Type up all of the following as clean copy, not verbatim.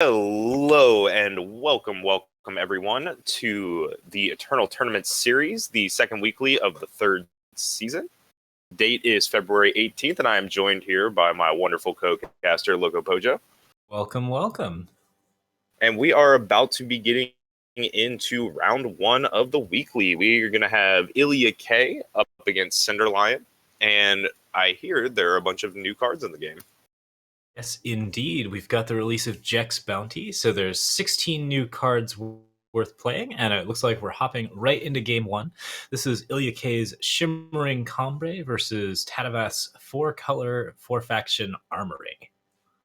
Hello and welcome everyone to the Eternal Tournament Series, the second weekly of the third season. Date is February 18th, and I am joined here by my wonderful co-caster, LocoPojo. Welcome. And we are about to be getting into round one of the weekly. We are going to have IlyaK up against Cinderlion, and I hear there are a bunch of new cards in the game. Yes, indeed. We've got the release of Jekk's Bounty, so there's 16 new cards worth playing, and it looks like we're hopping right into game one. This is IlyaK's Shimmering Combre versus Tatavath's 4-color, 4-faction Armory.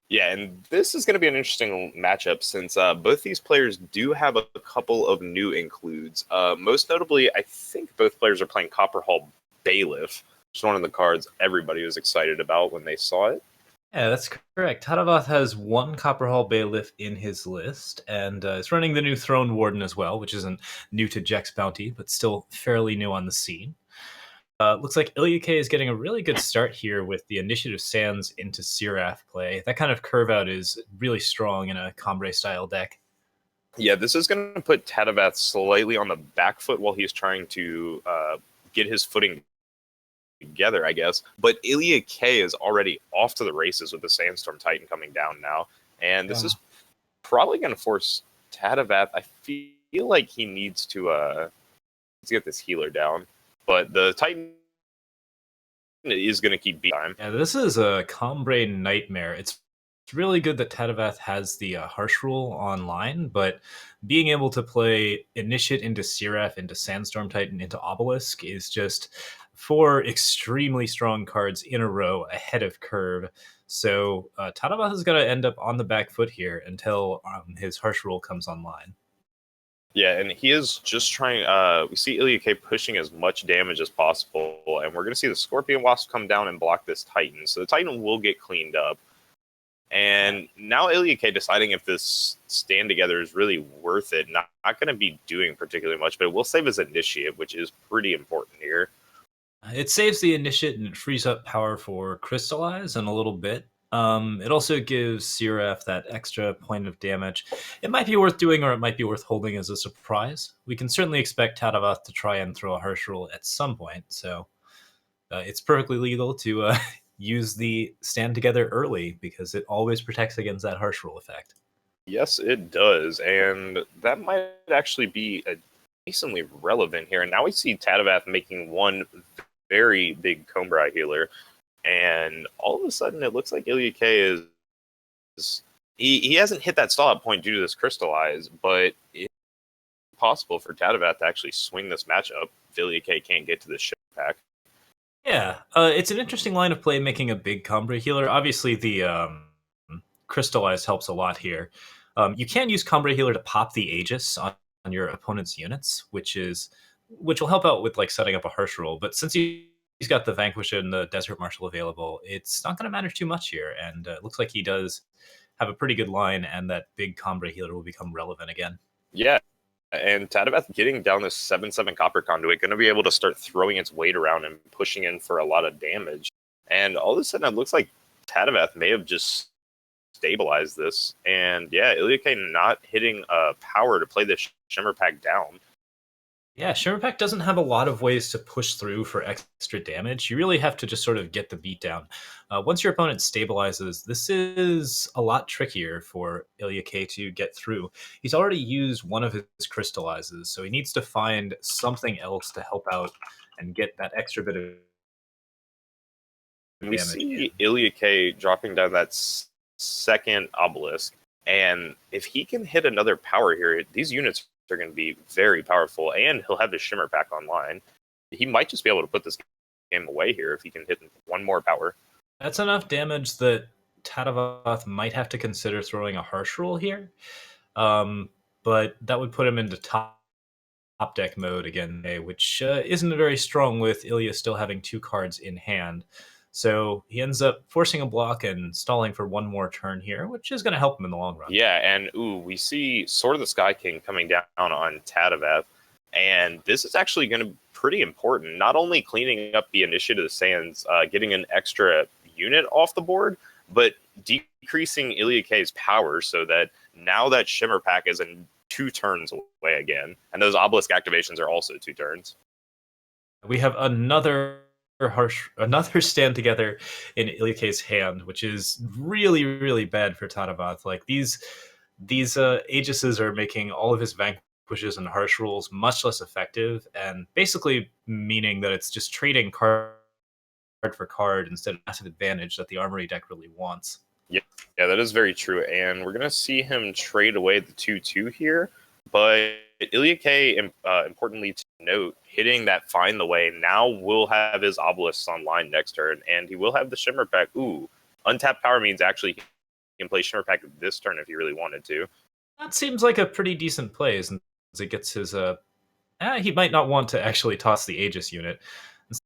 Yeah, and this is going to be an interesting matchup since both these players do have a couple of new includes. Most notably, I think both players are playing Copperhall Bailiff, which is one of the cards everybody was excited about when they saw it. Yeah, that's correct. Tatavath has one Copperhall Bailiff in his list, and is running the new Throne Warden as well, which isn't new to Jekk's Bounty, but still fairly new on the scene. Looks like IlyaK is getting a really good start here with the Initiative Sands into Seraph play. That kind of curve out is really strong in a Combre-style deck. Yeah, this is going to put Tatavath slightly on the back foot while he's trying to get his footing together, I guess. But IlyaK is already off to the races with the Sandstorm Titan coming down now. And this is probably going to force Tatavath. I feel like he needs to let's get this healer down. But the Titan is going to keep beat time. Yeah, this is a Combre nightmare. It's really good that Tatavath has the Harsh Rule online, but being able to play Initiate into Seraph, into Sandstorm Titan, into Obelisk is just 4 extremely strong cards in a row ahead of curve. So Tatavath is going to end up on the back foot here until his Harsh Rule comes online. Yeah, and he is just trying. We see IlyaK pushing as much damage as possible, and we're going to see the Scorpion Wasp come down and block this Titan. So the Titan will get cleaned up. And now IlyaK deciding if this stand together is really worth it. Not going to be doing particularly much, but it will save his Initiate, which is pretty important here. It saves the Initiate and it frees up power for Crystallize in a little bit. It also gives Seraph that extra point of damage. It might be worth doing, or it might be worth holding as a surprise. We can certainly expect Tatavath to try and throw a Harsh Rule at some point, so it's perfectly legal to use the stand together early, because it always protects against that Harsh Rule effect. Yes, it does, and that might actually be decently relevant here. And now we see Tatavath making one very big Combri healer, and all of a sudden it looks like IlyaK is he hasn't hit that stall point due to this Crystallize, but it's possible for Tatavath to actually swing this matchup if IlyaK can't get to the ship pack. Yeah, it's an interesting line of play, making a big Combri healer. Obviously, the Crystallize helps a lot here. You can use Combri healer to pop the Aegis on your opponent's units, which will help out with like setting up a Harsh Rule. But since he's got the Vanquish and the Desert Marshal available, it's not going to matter too much here. And it looks like he does have a pretty good line, and that big Combri healer will become relevant again. Yeah, and Tatavath getting down this 7/7 Copper Conduit, going to be able to start throwing its weight around and pushing in for a lot of damage. And all of a sudden, it looks like Tatavath may have just stabilized this. And yeah, IlyaK not hitting power to play this Shimmer Pack down. Yeah, Shimmer Pack doesn't have a lot of ways to push through for extra damage. You really have to just sort of get the beat down. Once your opponent stabilizes, this is a lot trickier for IlyaK to get through. He's already used one of his Crystallizes, so he needs to find something else to help out and get that extra bit of damage. We see IlyaK dropping down that second Obelisk, and if he can hit another power here, these units are going to be very powerful, and he'll have his Shimmer Pack online. He might just be able to put this game away here if he can hit one more power. That's enough damage that Tatavath might have to consider throwing a Harsh Rule here, but that would put him into top deck mode again, which isn't very strong with Ilya still having 2 cards in hand. So he ends up forcing a block and stalling for one more turn here, which is going to help him in the long run. Yeah, and we see Sword of the Sky King coming down on Tatavath, and this is actually going to be pretty important. Not only cleaning up the Initiative of the Sands, getting an extra unit off the board, but decreasing IlyaK's power so that now that Shimmer Pack is in 2 turns away again, and those obelisk activations are also 2 turns. We have another stand together in IlyaK's hand, which is really, really bad for Tatavath. Like these Aegises are making all of his vanquishes and harsh rules much less effective, and basically meaning that it's just trading card for card instead of massive advantage that the Armory deck really wants. Yeah, that is very true. And we're going to see him trade away the 2/2 here. But IlyaK, importantly to note, hitting that Find the Way now will have his obelisks online next turn. And he will have the Shimmer Pack. Ooh, untapped power means actually he can play Shimmer Pack this turn if he really wanted to. That seems like a pretty decent play, since it gets his. He might not want to actually toss the Aegis unit.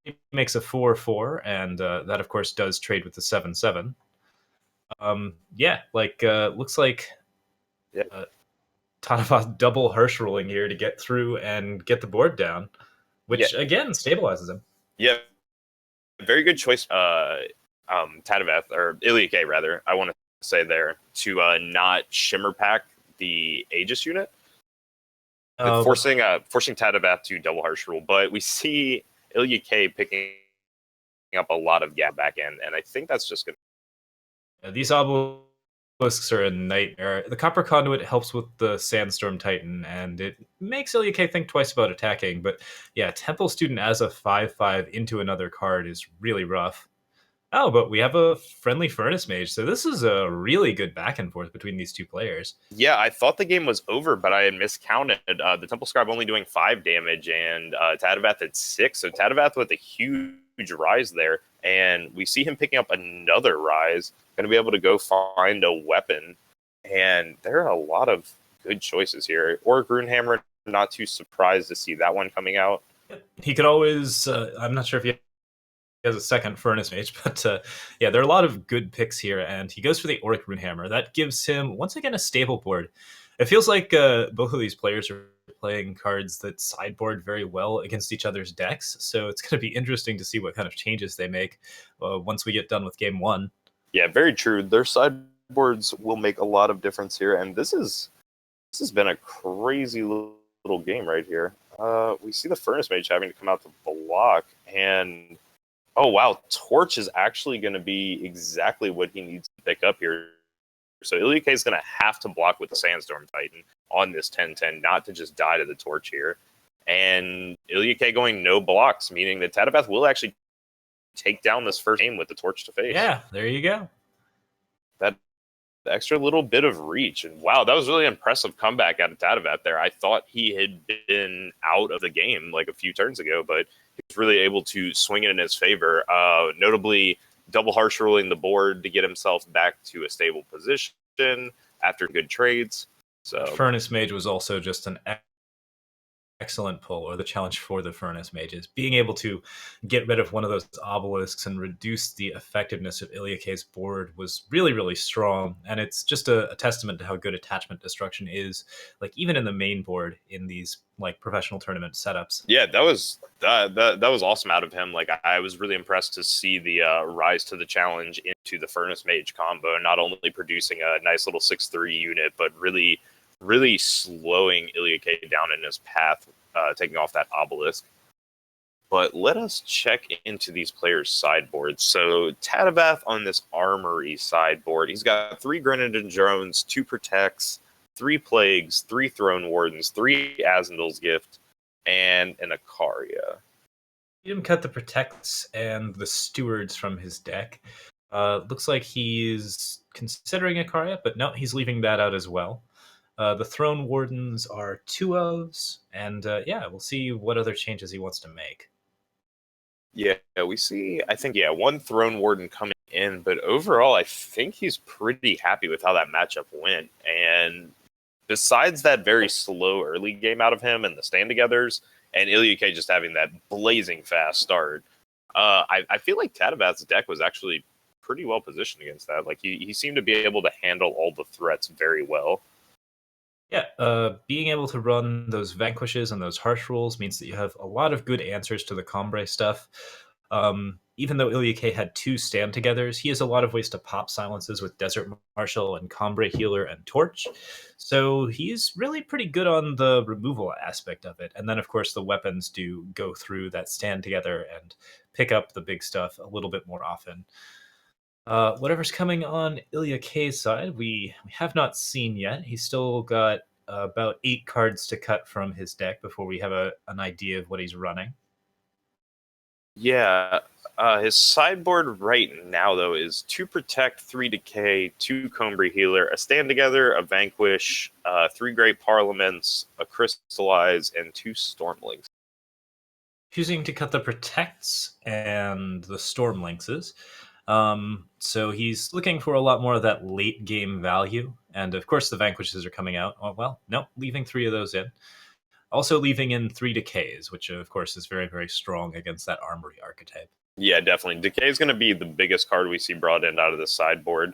He makes a 4/4, and that, of course, does trade with the 7/7. Looks like Yeah. Tatavath double harsh ruling here to get through and get the board down, which again stabilizes him. Yeah, very good choice. Tatavath, or IlyaK rather, I want to say there, to not Shimmer Pack the Aegis unit, forcing Tatavath to double harsh rule. But we see IlyaK picking up a lot of gap back end, and I think that's just going to... These obelisks are a nightmare. The Copper Conduit helps with the Sandstorm Titan, and it makes IlyaK think twice about attacking. But yeah, Temple Student as a 5/5 into another card is really rough. Oh, but we have a friendly Furnace Mage, so this is a really good back and forth between these two players. Yeah, I thought the game was over, but I had miscounted. The Temple Scribe only doing 5 damage, and Tatavath at 6. So Tatavath with a huge rise there, and we see him picking up another rise. Going to be able to go find a weapon, and there are a lot of good choices here. Or Runehammer, not too surprised to see that one coming out. He could always. I'm not sure if he has a second Furnace Mage, but yeah, there are a lot of good picks here, and he goes for the Auric Runehammer. That gives him, once again, a stable board. It feels like both of these players are playing cards that sideboard very well against each other's decks, so it's going to be interesting to see what kind of changes they make once we get done with Game 1. Yeah, very true. Their sideboards will make a lot of difference here, and this has been a crazy little game right here. We see the Furnace Mage having to come out to block, and oh, wow. Torch is actually going to be exactly what he needs to pick up here. So IlyaK is going to have to block with the Sandstorm Titan on this 10/10, not to just die to the Torch here. And IlyaK going no blocks, meaning that Tatavath will actually take down this first game with the Torch to face. Yeah, there you go. That extra little bit of reach. And wow, that was really impressive comeback out of Tatavath there. I thought he had been out of the game like a few turns ago, but he's really able to swing it in his favor, notably double harsh ruling the board to get himself back to a stable position after good trades. So Furnace Mage was also just an excellent pull, or the challenge for the Furnace Mages. Being able to get rid of one of those obelisks and reduce the effectiveness of IlyaK's board was really, really strong, and it's just a testament to how good attachment destruction is, like even in the main board in these like professional tournament setups. Yeah, that was awesome out of him. Like I was really impressed to see the rise to the challenge into the Furnace Mage combo, not only producing a nice little 6/3 unit, but really slowing IlyaK down in his path, taking off that obelisk. But let us check into these players' sideboards. So Tatavath on this Armory sideboard, he's got 3 Grenadin Drones, 2 Protects, 3 Plagues, 3 Throne Wardens, 3 Azendal's Gift, and an Ikaria. He didn't cut the Protects and the Stewards from his deck. Looks like he's considering Ikaria, but no, he's leaving that out as well. The Throne Wardens are 2 elves, and yeah, we'll see what other changes he wants to make. Yeah, we see, I think, 1 Throne Warden coming in, but overall, I think he's pretty happy with how that matchup went. And besides that very slow early game out of him and the stand-togethers, and IlyaK just having that blazing fast start, I feel like Tatavath's deck was actually pretty well positioned against that. Like, he seemed to be able to handle all the threats very well. Yeah, being able to run those vanquishes and those harsh rules means that you have a lot of good answers to the Combre stuff. even though IlyaK had 2 stand-togethers, he has a lot of ways to pop silences with Desert Marshal and Combray Healer and Torch. So he's really pretty good on the removal aspect of it. And then, of course, the weapons do go through that stand together and pick up the big stuff a little bit more often. Whatever's coming on IlyaK's side, we have not seen yet. He's still got about 8 cards to cut from his deck before we have an idea of what he's running. Yeah, his sideboard right now, though, is 2 Protect, 3 Decay, 2 Combray Healer, a Stand Together, a Vanquish, 3 Great Parliaments, a Crystallize, and 2 Stormlinks. Choosing to cut the Protects and the Stormlinkses. So he's looking for a lot more of that late game value. And of course, the Vanquishes are coming out. Oh, well, no, leaving 3 of those in. Also leaving in 3 Decays, which of course is very, very strong against that Armory archetype. Yeah, definitely. Decay is going to be the biggest card we see brought in out of the sideboard.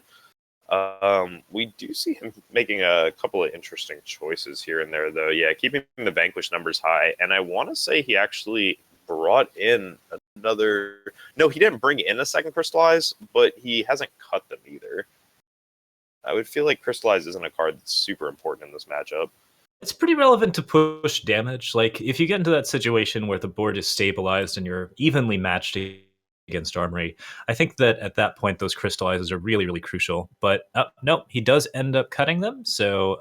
We do see him making a couple of interesting choices here and there, though. Yeah, keeping the Vanquish numbers high. And I want to say he actually brought in another... No, he didn't bring in a second Crystallize, but he hasn't cut them either. I would feel like Crystallize isn't a card that's super important in this matchup. It's pretty relevant to push damage. Like, if you get into that situation where the board is stabilized and you're evenly matched against Armory, I think that at that point, those Crystallizes are really, really crucial. But no, he does end up cutting them. So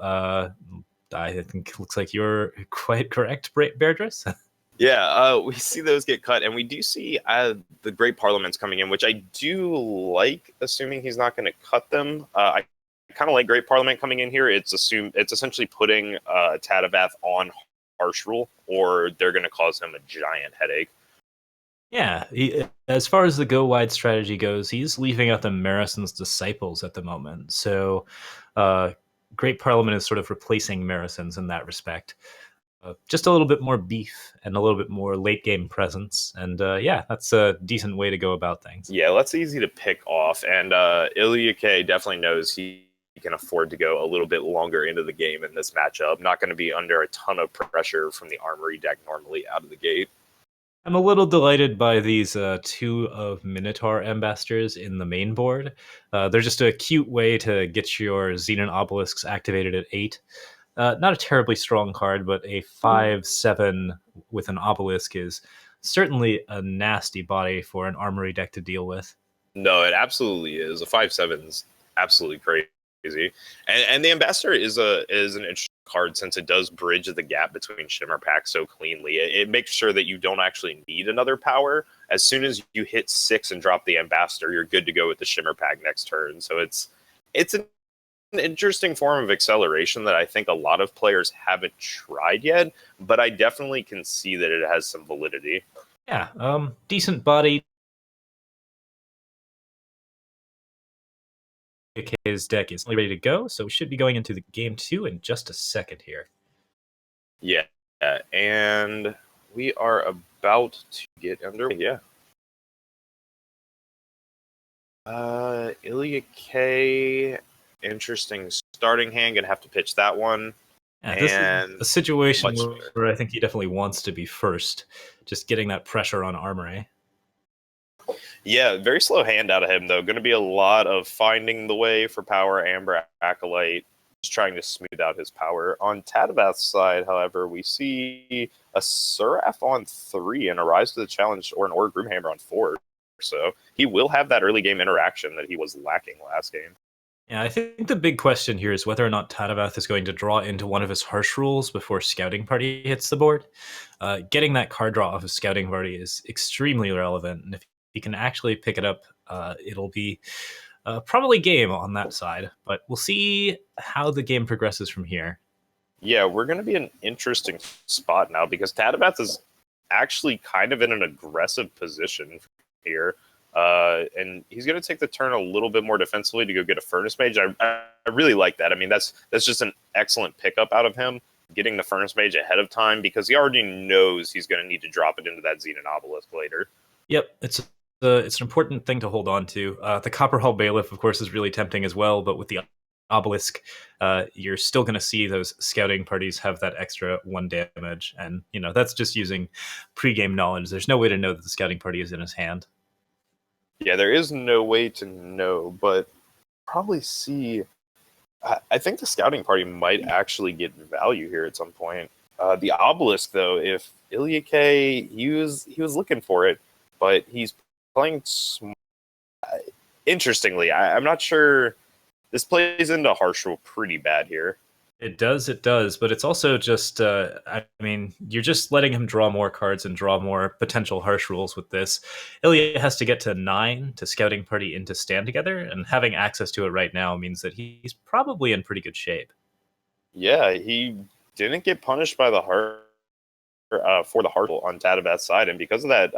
I think it looks like you're quite correct, Bairdrus. Yeah, we see those get cut, and we do see the Great Parliaments coming in, which I do like, assuming he's not going to cut them. I kind of like Great Parliament coming in here. It's essentially putting Tatavath on Harsh Rule, or they're going to cause him a giant headache. Yeah, as far as the go wide strategy goes, he's leaving out the Marison's Disciples at the moment. So Great Parliament is sort of replacing Marison's in that respect. Just a little bit more beef and a little bit more late game presence. And yeah, that's a decent way to go about things. Yeah, that's easy to pick off. And IlyaK definitely knows he can afford to go a little bit longer into the game in this matchup. Not going to be under a ton of pressure from the Armory deck normally out of the gate. I'm a little delighted by these 2 of Minotaur Ambassadors in the main board. They're just a cute way to get your Xenon Obelisks activated at 8. Not a terribly strong card, but a 5/7 with an Obelisk is certainly a nasty body for an Armory deck to deal with. No, it absolutely is. A 5/7 is absolutely crazy. And the Ambassador is an interesting card since it does bridge the gap between Shimmer Pack so cleanly. It makes sure that you don't actually need another power. As soon as you hit 6 and drop the Ambassador, you're good to go with the Shimmer Pack next turn. So it's an interesting form of acceleration that I think a lot of players haven't tried yet, but I definitely can see that it has some validity. Yeah, decent body. His deck is ready to go, so we should be going into the game 2 in just a second here. Yeah, and we are about to get underway. Yeah. IlyaK, interesting starting hand. Gonna have to pitch that one. Yeah, this is a situation where I think he definitely wants to be first, just getting that pressure on Armory. Yeah, very slow hand out of him, though. Going to be a lot of finding the way for power, Amber, Acolyte, just trying to smooth out his power. On Tatavath's side, however, we see a Seraph on 3 and a Rise to the Challenge or an Aura Groomhammer on 4. So he will have that early game interaction that he was lacking last game. Yeah, I think the big question here is whether or not Tatavath is going to draw into one of his Harsh Rules before Scouting Party hits the board. Getting that card draw off of Scouting Party is extremely relevant, and if he can actually pick it up, it'll be probably game on that side. But we'll see how the game progresses from here. Yeah, we're going to be in an interesting spot now because Tatavath is actually kind of in an aggressive position here. And he's going to take the turn a little bit more defensively to go get a Furnace Mage. I really like that. I mean, that's just an excellent pickup out of him, getting the Furnace Mage ahead of time because he already knows he's going to need to drop it into that Xenon Obelisk later. Yep, it's an important thing to hold on to. The Copperhall Bailiff, of course, is really tempting as well, but with the Obelisk, you're still going to see those Scouting Parties have that extra 1 damage, and that's just using pre-game knowledge. There's no way to know that the Scouting Party is in his hand. Yeah, there is no way to know, but probably see. I think the scouting party might actually get value here at some point. The obelisk, though, if IlyaK, he was looking for it, but he's playing interestingly. I'm not sure. This plays into harsh rule pretty bad here. It does, but it's also just, I mean, you're just letting him draw more cards and draw more potential harsh rules with this. Ilya has to get to 9 to scouting party into stand together, and having access to it right now means that he's probably in pretty good shape. Yeah, he didn't get punished by the heart for the heart on Tatavath's side, and because of that,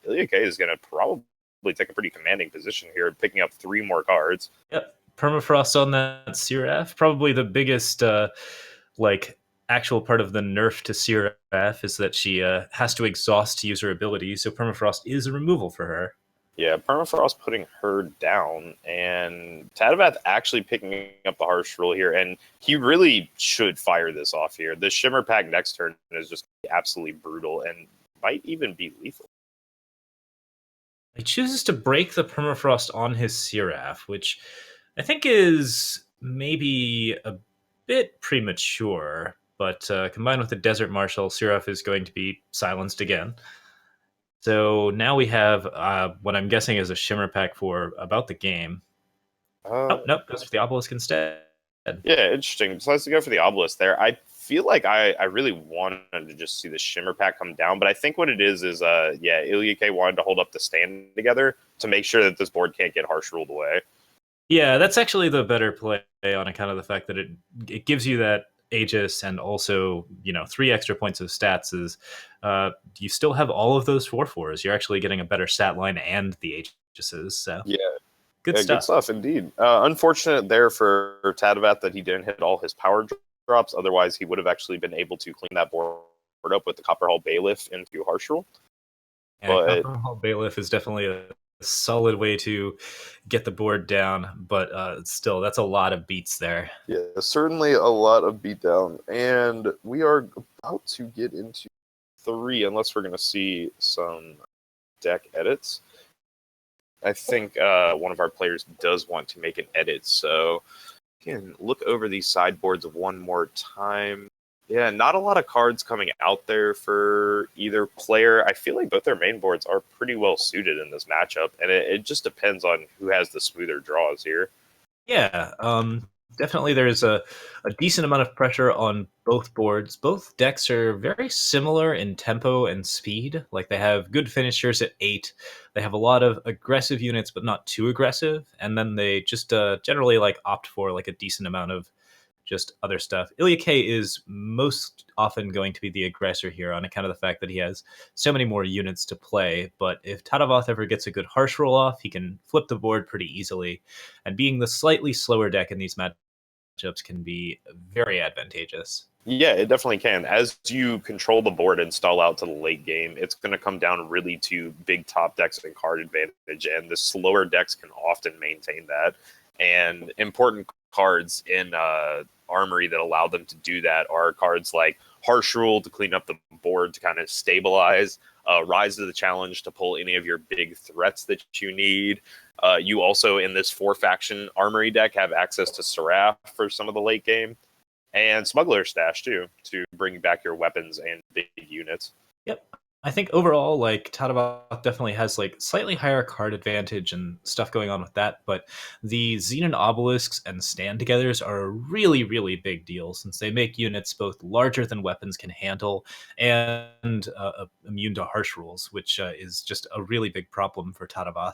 IlyaK is going to probably take a pretty commanding position here, picking up 3 more cards. Yep, permafrost on that Seraph. Probably the biggest, like, actual part of the nerf to Seraph is that she has to exhaust to use her ability, so permafrost is a removal for her. Yeah, Permafrost putting her down, and Tatavath actually picking up the harsh rule here, and he really should fire this off here. The Shimmer Pack next turn is just absolutely brutal and might even be lethal. He chooses to break the permafrost on his Seraph, which I think is maybe a bit premature, but combined with the Desert Marshal, Seraph is going to be silenced again. So now we have what I'm guessing is a Shimmer Pack for about the game. Uh, Oh, nope, goes for the Obelisk instead. yeah, interesting. Decides to go for the obelisk there. I feel like I really wanted to just see the Shimmer Pack come down, but I think what it is yeah, IlyaK wanted to hold up the stand together to make sure that this board can't get harsh ruled away. Yeah, that's actually the better play on account of the fact that it gives you that Aegis and also 3 extra points of stats. Is you still have all of those 4/4s. You're actually getting a better stat line and the Aegises. So Yeah, good yeah, good stuff. stuff indeed. Unfortunate there for Tatavath that he didn't hit all his power drops. Otherwise, he would have actually been able to clean that board up with the Copperhall Bailiff into harsh rule. Yeah, But Copperhall Bailiff is definitely a solid way to get the board down, but still, that's a lot of beats there. yeah, certainly a lot of beatdown. And we are about to get into 3, unless we're going to see some deck edits. I think one of our players does want to make an edit, so we can look over these sideboards one more time. Yeah, not a lot of cards coming out there for either player. I feel like both their main boards are pretty well suited in this matchup, and it just depends on who has the smoother draws here. Yeah, definitely there's a decent amount of pressure on both boards. Both decks are very similar in tempo and speed. Like they have good finishers at 8. They have a lot of aggressive units, but not too aggressive. And then they just generally like opt for like a decent amount of just other stuff. IlyaK is most often going to be the aggressor here on account of the fact that he has so many more units to play. But if Tatavath ever gets a good harsh roll off, he can flip the board pretty easily. And being the slightly slower deck in these matchups can be very advantageous. Yeah, it definitely can. As you control the board and stall out to the late game, it's going to come down really to big top decks and card advantage, and the slower decks can often maintain that. And important cards in Armory that allow them to do that are cards like Harsh Rule to clean up the board to kind of stabilize, Rise to the Challenge to pull any of your big threats that you need. You also, in this 4-faction Armory deck, have access to Seraph for some of the late game and Smuggler Stash too, to bring back your weapons and big units. Yep. I think overall, like Tatavath definitely has like slightly higher card advantage and stuff going on with that, but the Xenon obelisks and stand togethers are a really, really big deal since they make units both larger than weapons can handle and immune to harsh rules, which is just a really big problem for Tatavath.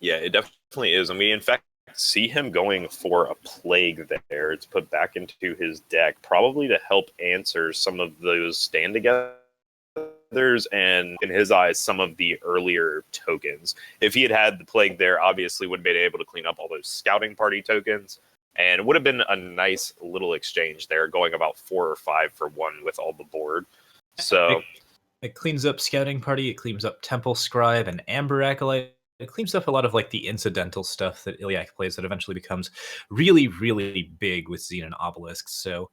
Yeah, it definitely is. And we, in fact, see him going for a plague there to put back into his deck, probably to help answer some of those stand togethers and, in his eyes, some of the earlier tokens. If he had had the plague there, obviously would have been able to clean up all those scouting party tokens. And it would have been a nice little exchange there, going about 4 or 5 for 1 with all the board. So It cleans up Scouting Party, it cleans up Temple Scribe and Amber Acolyte. It cleans up a lot of like the incidental stuff that IlyaK plays that eventually becomes really, really big with Xenon Obelisks. So,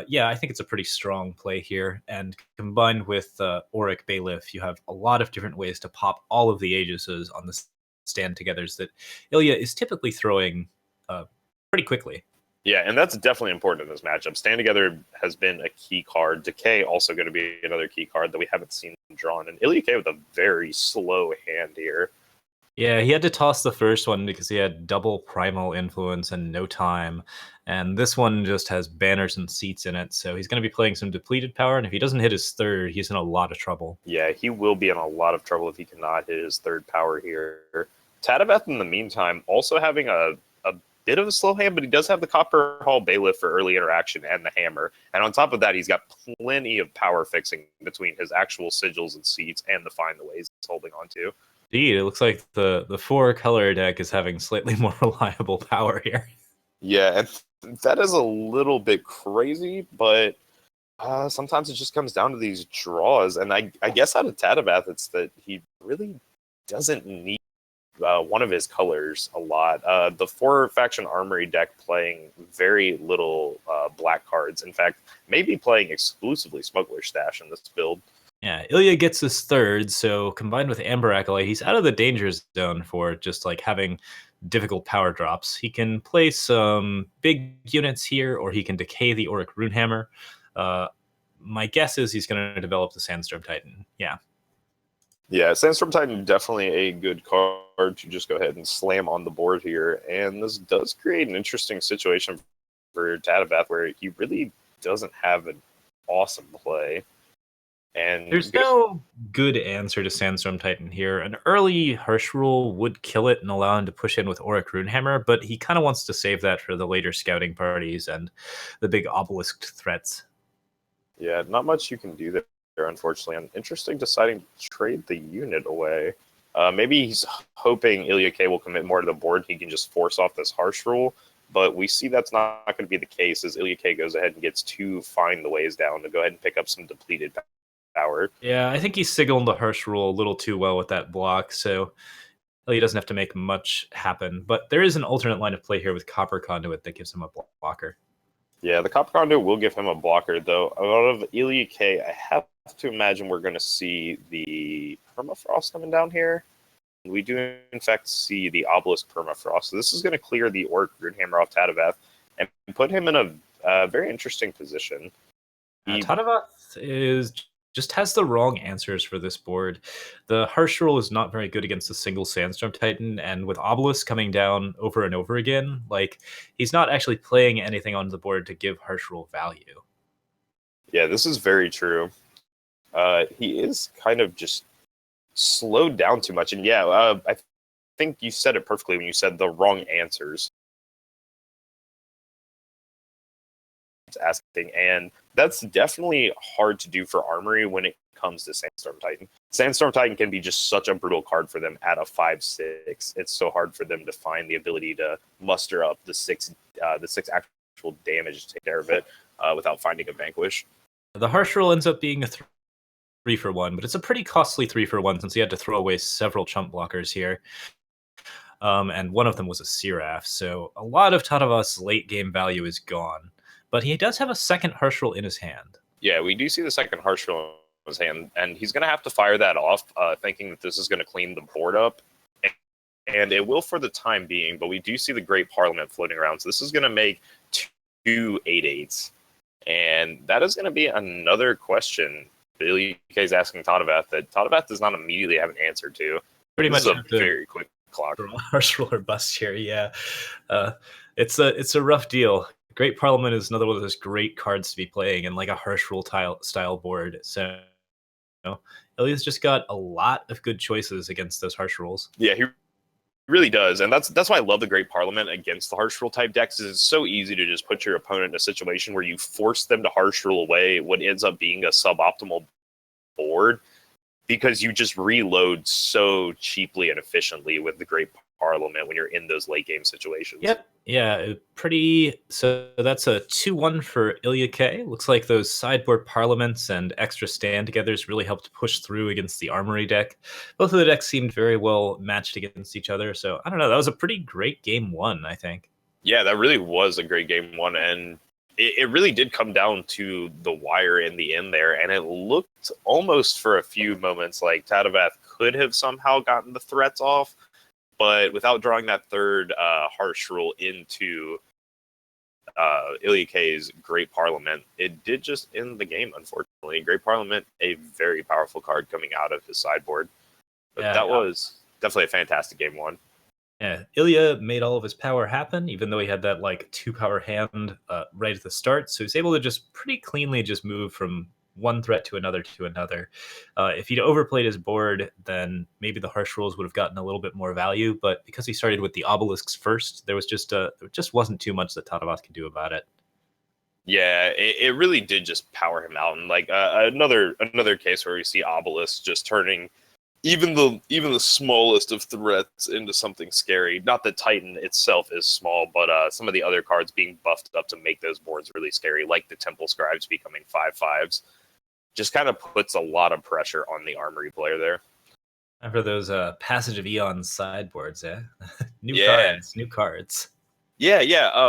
yeah, I think it's a pretty strong play here. And combined with Auric Bailiff, you have a lot of different ways to pop all of the Aegises on the stand-togethers that Ilya is typically throwing pretty quickly. Yeah, and that's definitely important in this matchup. Stand Together has been a key card. Decay also going to be another key card that we haven't seen drawn. And IlyaK with a very slow hand here. Yeah, he had to toss the first one because he had double primal influence and no time. And this one just has banners and seats in it, so he's going to be playing some depleted power, and if he doesn't hit his third, he's in a lot of trouble. Yeah, he will be in a lot of trouble if he cannot hit his third power here. Tatavath, in the meantime, also having a bit of a slow hand, but he does have the Copper Hall Bailiff for early interaction and the hammer. And on top of that, he's got plenty of power fixing between his actual sigils and seats and the Find the Ways he's holding on to. Indeed, it looks like the 4-color deck is having slightly more reliable power here. Yeah, and that is a little bit crazy, but sometimes it just comes down to these draws. And I guess out of Tatavath, it's that he really doesn't need one of his colors a lot. The 4-faction Armory deck playing very little black cards. In fact, maybe playing exclusively Smuggler Stash in this build. Yeah, Ilya gets his third, so combined with Amber Acolyte, he's out of the danger zone for just like having difficult power drops. He can play some big units here, or he can decay the Auric Runehammer. My guess is he's going to develop the Sandstorm Titan. Yeah, Sandstorm Titan, definitely a good card to just go ahead and slam on the board here. And this does create an interesting situation for Tatavath where he really doesn't have an awesome play. And There's no good answer to Sandstorm Titan here. An early Harsh Rule would kill it and allow him to push in with Auric Runehammer, but he kind of wants to save that for the later scouting parties and the big obelisk threats. Yeah, not much you can do there, unfortunately. And interesting deciding to trade the unit away. Maybe he's hoping IlyaK will commit more to the board. He can just force off this Harsh Rule. But we see that's not going to be the case as IlyaK goes ahead and gets 2 Find the Ways down to go ahead and pick up some depleted power. Yeah, I think he signaled the Harsh Rule a little too well with that block, so he doesn't have to make much happen. But there is an alternate line of play here with Copper Conduit that gives him a blocker. Yeah, the Copper Conduit will give him a blocker, though. Out of IlyaK, I have to imagine we're going to see the Permafrost coming down here. We do, in fact, see the Obelisk Permafrost. So this is going to clear the Auric Runehammer off Tatavath and put him in a very interesting position. Tatavath just has the wrong answers for this board. The Harsh Rule is not very good against a single Sandstorm Titan, and with Obelisk coming down over and over again, like, he's not actually playing anything on the board to give Harsh Rule value. Yeah, this is very true. He is kind of just slowed down too much. And yeah, I think you said it perfectly when you said the wrong answers. Asking, and that's definitely hard to do for Armory when it comes to Sandstorm Titan. Sandstorm Titan can be just such a brutal card for them at a 5/6. It's so hard for them to find the ability to muster up the six actual damage to take care of it without finding a Vanquish. The Harsh Rule ends up being a 3-for-1, but it's a pretty costly 3-for-1 since he had to throw away several chump blockers here. And one of them was a Seraph, so a lot of Tatavath's late game value is gone. But he does have a second Harsh Rule in his hand. Yeah, we do see the second Harsh Rule in his hand, and he's going to have to fire that off, thinking that this is going to clean the board up. And it will for the time being, but we do see the Great Parliament floating around, so this is going to make 2 8/8s. And that is going to be another question IlyaK is asking Tatavath that Tatavath does not immediately have an answer to. Pretty this much is a very quick clock. Harsh Rule or bust here, yeah. It's a rough deal. Great Parliament is another one of those great cards to be playing in like a Harsh Rule style board. So, Ilya's just got a lot of good choices against those Harsh Rules. Yeah, he really does, and that's why I love the Great Parliament against the Harsh Rule type decks. Is it's so easy to just put your opponent in a situation where you force them to Harsh Rule away what ends up being a suboptimal board, because you just reload so cheaply and efficiently with the Great Parliament when you're in those late game situations. Yep. Yeah, so that's a 2-1 for IlyaK. Looks like those sideboard Parliaments and extra stand togethers really helped push through against the Armory deck. Both of the decks seemed very well matched against each other, so I don't know, that was a pretty great game 1, I think. Yeah, that really was a great game 1, and it really did come down to the wire in the end there, and it looked almost for a few moments like Tatavath could have somehow gotten the threats off, but without drawing that third harsh rule into IlyaK's Great Parliament, it did just end the game, unfortunately. Great Parliament, a very powerful card coming out of his sideboard. But Yeah, that was definitely a fantastic game one. yeah, Ilya made all of his power happen, even though he had that like 2-power hand right at the start. So he's able to just pretty cleanly just move from one threat to another to another. If he'd overplayed his board, then maybe the harsh rules would have gotten a little bit more value. But because he started with the obelisks first, there just wasn't too much that Tatavath could do about it. Yeah, it really did just power him out. And like another case where we see Obelisk just turning even the smallest of threats into something scary. Not that Titan itself is small, but some of the other cards being buffed up to make those boards really scary, like the Temple Scribes becoming 5/5s, just kind of puts a lot of pressure on the Armory player there. And for those Passage of Eons sideboards, new Yeah. cards, new cards. Yeah.